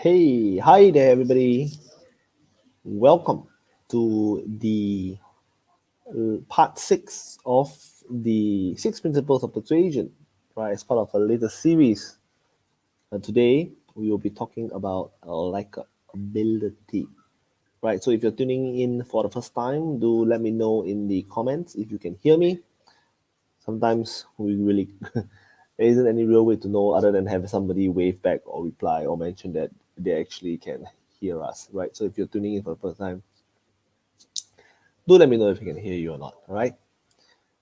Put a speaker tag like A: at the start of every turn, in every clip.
A: Hi there, everybody. Welcome to the part six of the six principles of persuasion, right? As part of a later series. Today, we will be talking about likability, right? So, if you're tuning in for the first time, do let me know in the comments if you can hear me. Sometimes we really there isn't any real way to know other than have somebody wave back or reply or mention that they actually can hear us, right? So if you're tuning in for the first time, do let me know if I can hear you or not, all right?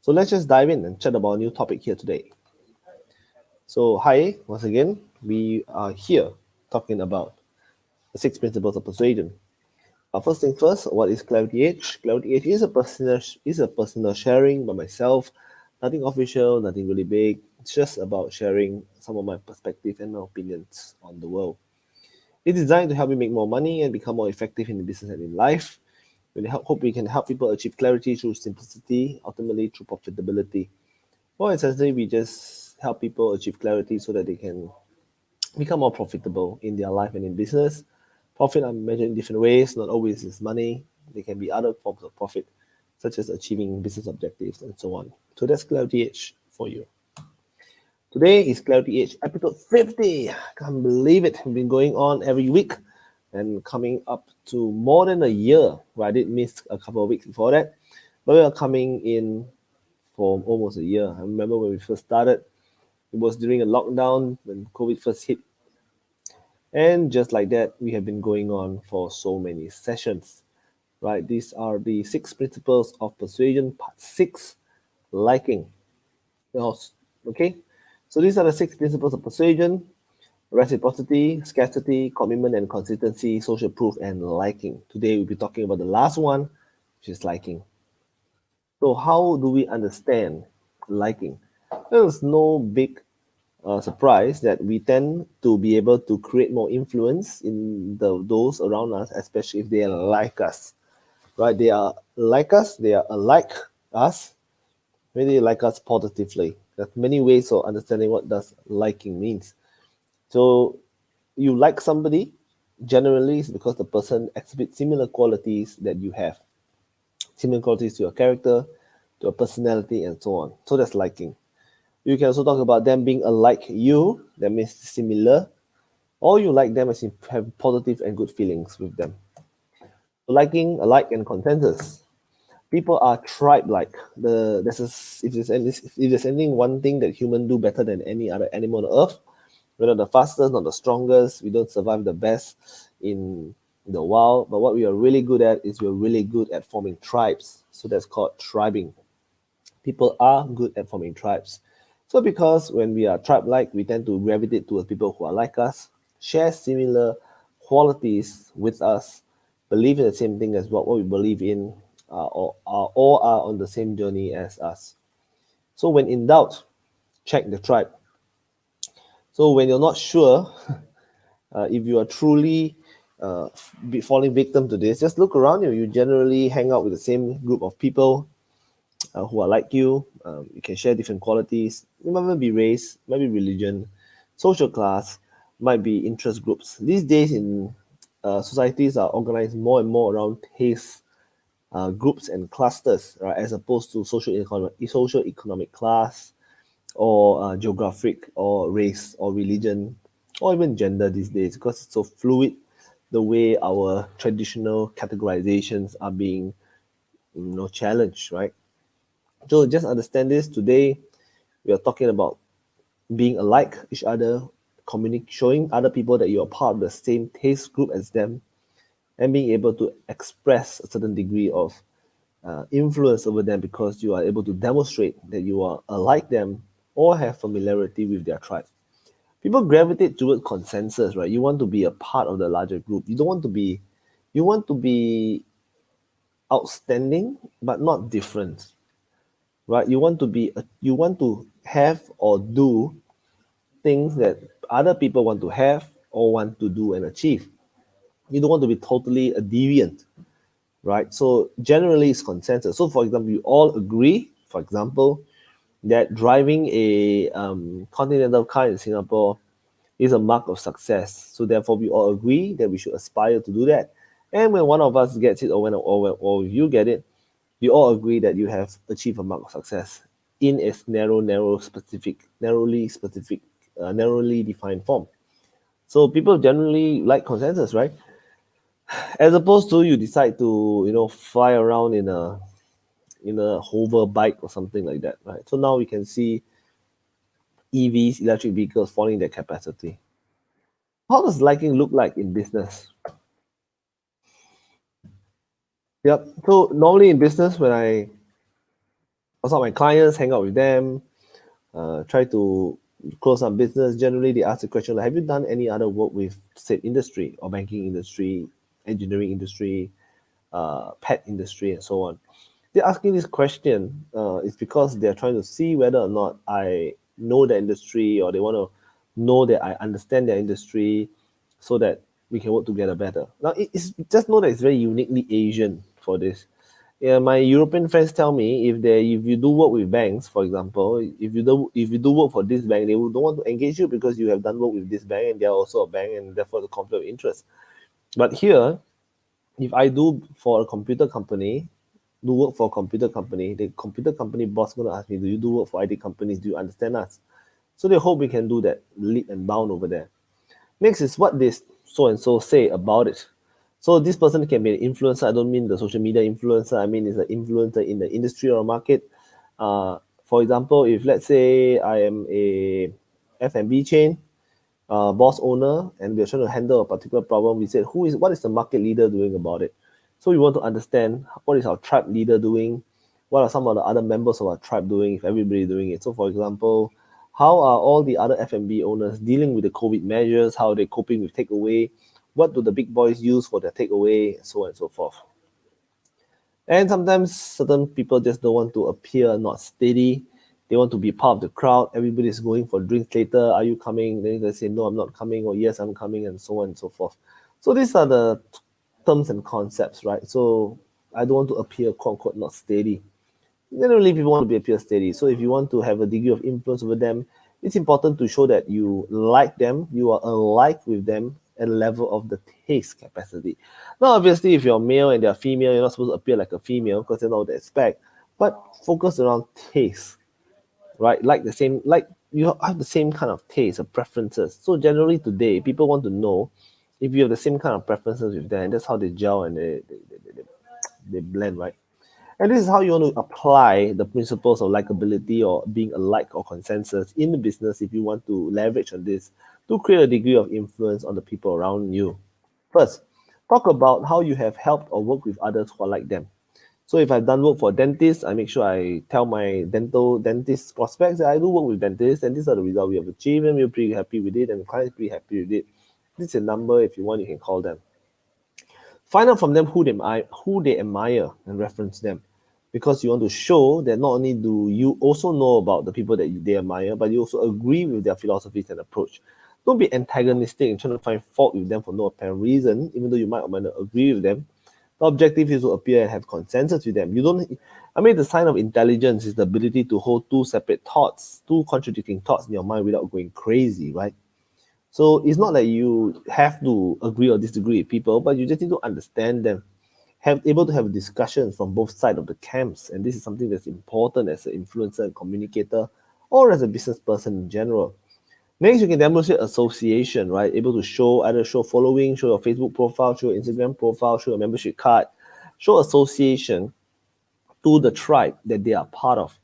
A: So let's just dive in and chat about a new topic here today. So, hi, once again, we are here talking about the six principles of persuasion. First thing first, what is Clarity Age? Clarity Age is a personal sharing by myself. Nothing official, nothing really big. It's just about sharing some of my perspective and my opinions on the world. It's designed to help you make more money and become more effective in the business and in life. Hope we can help people achieve clarity through simplicity, ultimately through profitability. Or essentially, we just help people achieve clarity so that they can become more profitable in their life and in business. Profit are measured in different ways, not always is money. They can be other forms of profit, such as achieving business objectives and so on. So that's Clarity Edge for you. Today is Clarity Edge episode 50. Can't believe it. We've been going on every week and coming up to more than a year. Well, I did miss a couple of weeks before that, but we are coming in for almost a year. I remember when we first started, it was during a lockdown when COVID first hit. And just like that, we have been going on for so many sessions, right? These are the six principles of persuasion, part six, liking. Now, okay, so these are the six principles of persuasion: reciprocity, scarcity, commitment and consistency, social proof, and liking. Today, we'll be talking about the last one, which is liking. So, how do we understand liking? There's no big surprise that we tend to be able to create more influence in those around us, especially if they are like us, right? They are like us, they are alike us, really like us positively. There's many ways of understanding what does liking means. So you like somebody, generally it's because the person exhibits similar qualities that you have, similar qualities to your character, to your personality, and so on. So that's liking. You can also talk about them being alike you, that means similar, or you like them as you have positive and good feelings with them. So liking, alike, and consensus. People are tribe-like. If there's anything one thing that humans do better than any other animal on earth, we're not the fastest, not the strongest. We don't survive the best in the wild. But what we are really good at is we're really good at forming tribes. So that's called tribing. People are good at forming tribes. So because when we are tribe-like, we tend to gravitate towards people who are like us, share similar qualities with us, believe in the same thing as what we believe in, or are on the same journey as us. So when in doubt, check the tribe. So when you're not sure if you are truly falling victim to this, just look around you. You generally hang out with the same group of people who are like you. You can share different qualities. It might be race, might be religion, social class, might be interest groups. These days in societies are organized more and more around taste groups and clusters, right, as opposed to social economic class or geographic or race or religion or even gender these days, because it's so fluid the way our traditional categorizations are being challenged, right? So just understand this. Today we are talking about being alike each other, showing other people that you are part of the same taste group as them, and being able to express a certain degree of influence over them because you are able to demonstrate that you are like them or have familiarity with their tribe. People gravitate toward consensus, right? You want to be a part of the larger group. You want to be outstanding, but not different, right? You want to have or do things that other people want to have or want to do and achieve. You don't want to be totally a deviant, right? So generally it's consensus. So for example, you all agree, for example, that driving a continental car in Singapore is a mark of success. So therefore, we all agree that we should aspire to do that. And when one of us gets it, or you get it, you all agree that you have achieved a mark of success in a narrowly defined form. So people generally like consensus, right? As opposed to you decide to fly around in a hover bike or something like that, right? So now we can see EVs, electric vehicles, falling their capacity. How does liking look like in business? Yep. So normally in business, when I consult my clients, hang out with them, try to close some business, generally they ask the question like, have you done any other work with say industry or banking industry, engineering industry, pet industry, and so on? They're asking this question is because they're trying to see whether or not I know the industry, or they want to know that I understand their industry, so that we can work together better. Now, it's just know that it's very uniquely Asian for this. Yeah, my European friends tell me if you do work with banks, for example, if you do work for this bank, they don't want to engage you because you have done work with this bank and they are also a bank, and therefore the conflict of interest. But here, if I do for a computer company, do work for a computer company, the computer company boss gonna ask me, do you do work for IT companies? Do you understand us? So they hope we can do that, leap and bound over there. Next is what this so and so say about it. So this person can be an influencer. I don't mean the social media influencer. I mean is an influencer in the industry or market. For example, if let's say I am a F&B chain, boss owner, and we're trying to handle a particular problem, we said what is the market leader doing about it? So we want to understand what is our tribe leader doing, what are some of the other members of our tribe doing, if everybody doing it. So for example, how are all the other F&B owners dealing with the COVID measures? How are they coping with takeaway? What do the big boys use for their takeaway? So on and so forth. And sometimes certain people just don't want to appear not steady. They want to be part of the crowd. Everybody's going for drinks later. Are you coming? Then they say, no, I'm not coming, or yes, I'm coming, and so on and so forth. So these are the terms and concepts, right? So I don't want to appear, quote unquote, not steady. Generally, people want to be appear steady. So if you want to have a degree of influence over them, it's important to show that you like them, you are alike with them at a level of the taste capacity. Now, obviously, if you're male and they're female, you're not supposed to appear like a female because they're not what they expect. But focus around taste, right? Like you have the same kind of taste or preferences. So generally today, people want to know if you have the same kind of preferences with them, and that's how they gel and they blend, right? And this is how you want to apply the principles of likability or being alike or consensus in the business if you want to leverage on this to create a degree of influence on the people around you. First, talk about how you have helped or worked with others who are like them. So if I've done work for dentists, I make sure I tell my dentist prospects that I do work with dentists and these are the results we have achieved and we're pretty happy with it and the client is pretty happy with it. This is a number. If you want, you can call them. Find out from them who they admire and reference them, because you want to show that not only do you also know about the people that they admire, but you also agree with their philosophies and approach. Don't be antagonistic and trying to find fault with them for no apparent reason, even though you might or might not agree with them. The objective is to appear and have consensus with them. You don't. I mean, the sign of intelligence is the ability to hold two separate thoughts, two contradicting thoughts in your mind without going crazy, right? So it's not that you have to agree or disagree with people, but you just need to understand them, have able to have discussions from both sides of the camps. And this is something that's important as an influencer and communicator or as a business person in general. Next, you can demonstrate association, right? Able to show following, show your Facebook profile, show your Instagram profile, show your membership card, show association to the tribe that they are part of.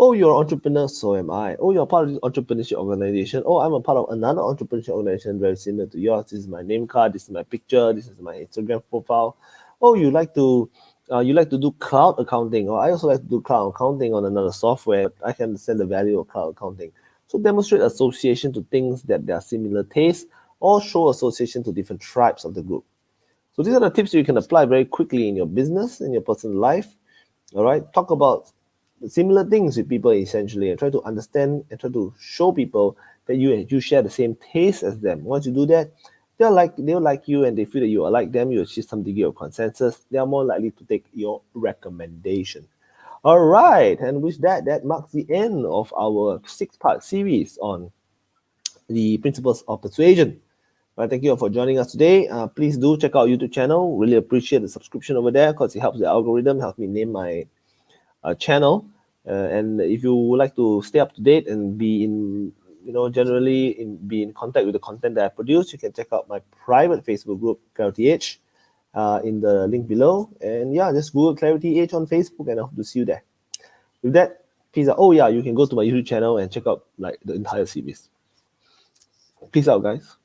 A: Oh, you're an entrepreneur, so am I. Oh, you're part of this entrepreneurship organization. Oh, I'm a part of another entrepreneurship organization very similar to yours. This is my name card. This is my picture. This is my Instagram profile. Oh, you like to do cloud accounting. Or I also like to do cloud accounting on another software. I can understand the value of cloud accounting. So demonstrate association to things that they are similar tastes, or show association to different tribes of the group. So these are the tips you can apply very quickly in your business, in your personal life. All right, talk about similar things with people essentially, and try to understand and try to show people that you share the same taste as them. Once you do that, they'll like you, and they feel that you are like them. You achieve some degree of consensus. They are more likely to take your recommendation. All right, and with that, that marks the end of our six-part series on the principles of persuasion. Right, thank you all for joining us today. Please do check out YouTube channel. Really appreciate the subscription over there because it helps the algorithm, helps me name my channel. And if you would like to stay up to date and be in, be in contact with the content that I produce, you can check out my private Facebook group, Clarity Edge, in the link below. And yeah, just Google Clarity Edge on Facebook, and I hope to see you there. With that, peace out. Oh yeah, you can go to my YouTube channel and check out like the entire series. Peace out, guys.